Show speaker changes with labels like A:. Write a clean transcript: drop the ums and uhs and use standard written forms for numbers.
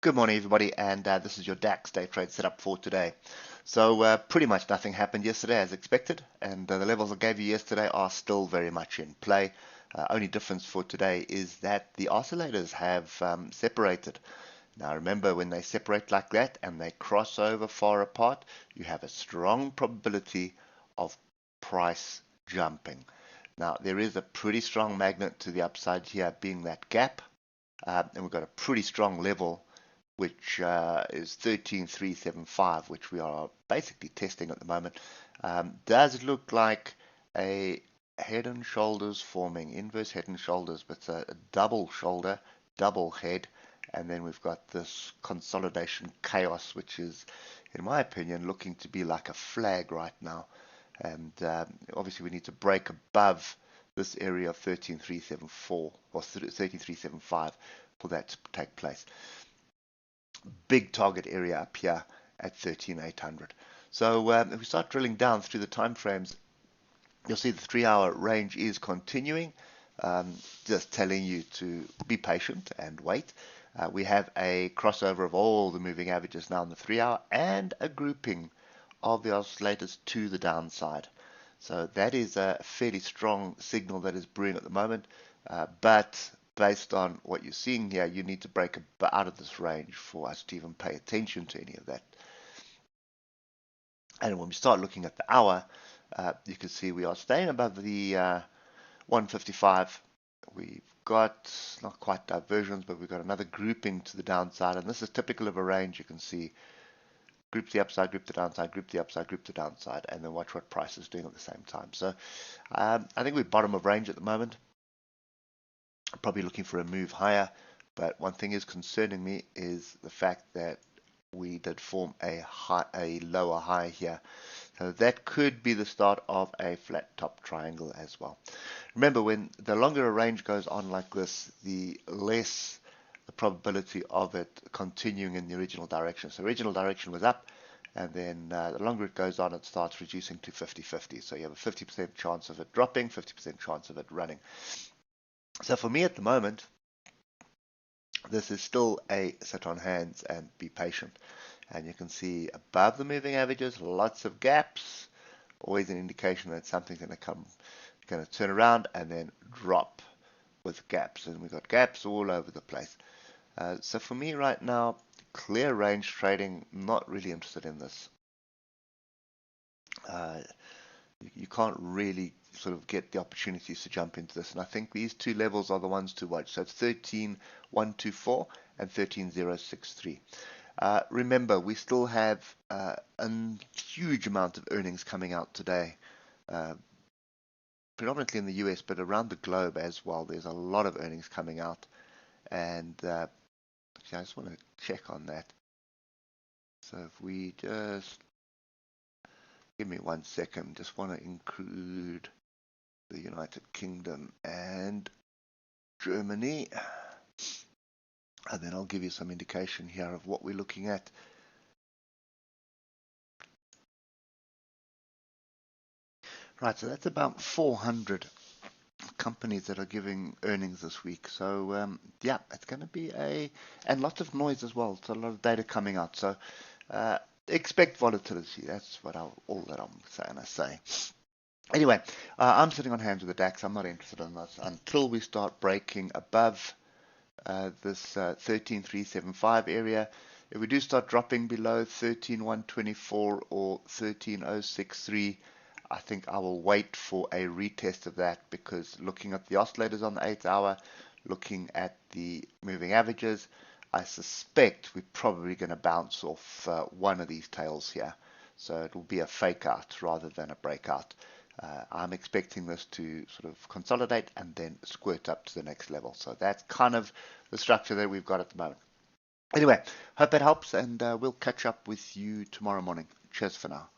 A: Good morning, everybody, and this is your DAX day trade setup for today. So pretty much nothing happened yesterday as expected, and the levels I gave you yesterday are still very much in play. Only difference for today is that the oscillators have separated. Now remember, when they separate like that and they cross over far apart, you have a strong probability of price jumping. Now there is a pretty strong magnet to the upside here, being that gap, and we've got a pretty strong level which is 13,375, which we are basically testing at the moment. Does look like a head and shoulders forming, inverse head and shoulders, but a double shoulder, double head, and then we've got this consolidation chaos, which is, in my opinion, looking to be like a flag right now. And obviously we need to break above this area of 13,374 or 13,375 for that to take place. Big target area up here at 13,800. So if we start drilling down through the time frames, you'll see the 3-hour range is continuing, just telling you to be patient and wait. We have a crossover of all the moving averages now in the 3-hour and a grouping of the oscillators to the downside. So that is a fairly strong signal that is brewing at the moment, but based on what you're seeing here, you need to break out of this range for us to even pay attention to any of that. And when we start looking at the hour, you can see we are staying above the 155. We've got not quite diversions, but we've got another grouping to the downside, and this is typical of a range. You can see group the upside, group the downside, group the upside, group the downside, and then watch what price is doing at the same time. So I think we're bottom of range at the moment. Probably looking for a move higher, but one thing is concerning me is the fact that we did form a lower high here, so that could be the start of a flat top triangle as well. Remember, when the longer a range goes on like this, the less the probability of it continuing in the original direction. So original direction was up, and then the longer it goes on, it starts reducing to 50-50. So you have a 50% chance of it dropping, 50% chance of it running. So for me at the moment, this is still a sit on hands and be patient. And you can see above the moving averages, lots of gaps, always an indication that something's going to turn around and then drop with gaps. And we've got gaps all over the place. So for me right now, clear range trading, not really interested in this. You can't really sort of get the opportunities to jump into this, and I think these two levels are the ones to watch. So it's 13,124 and 13,063. Remember, we still have a huge amount of earnings coming out today, predominantly in the US, but around the globe as well. There's a lot of earnings coming out, and actually, I just want to check on that. So if we just give me 1 second, just want to include the United Kingdom and Germany, and then I'll give you some indication here of what we're looking at. Right, so that's about 400 companies that are giving earnings this week. So yeah, it's going to be and lots of noise as well. So a lot of data coming out. So expect volatility. That's what all that I'm saying. I say. Anyway, I'm sitting on hands with the DAX. I'm not interested in this until we start breaking above this 13,375 area. If we do start dropping below 13,124 or 13,063, I think I will wait for a retest of that, because looking at the oscillators on the 8-hour, looking at the moving averages, I suspect we're probably going to bounce off one of these tails here. So it will be a fake out rather than a breakout. I'm expecting this to sort of consolidate and then squirt up to the next level. So that's kind of the structure that we've got at the moment. Anyway, hope that helps, and we'll catch up with you tomorrow morning. Cheers for now.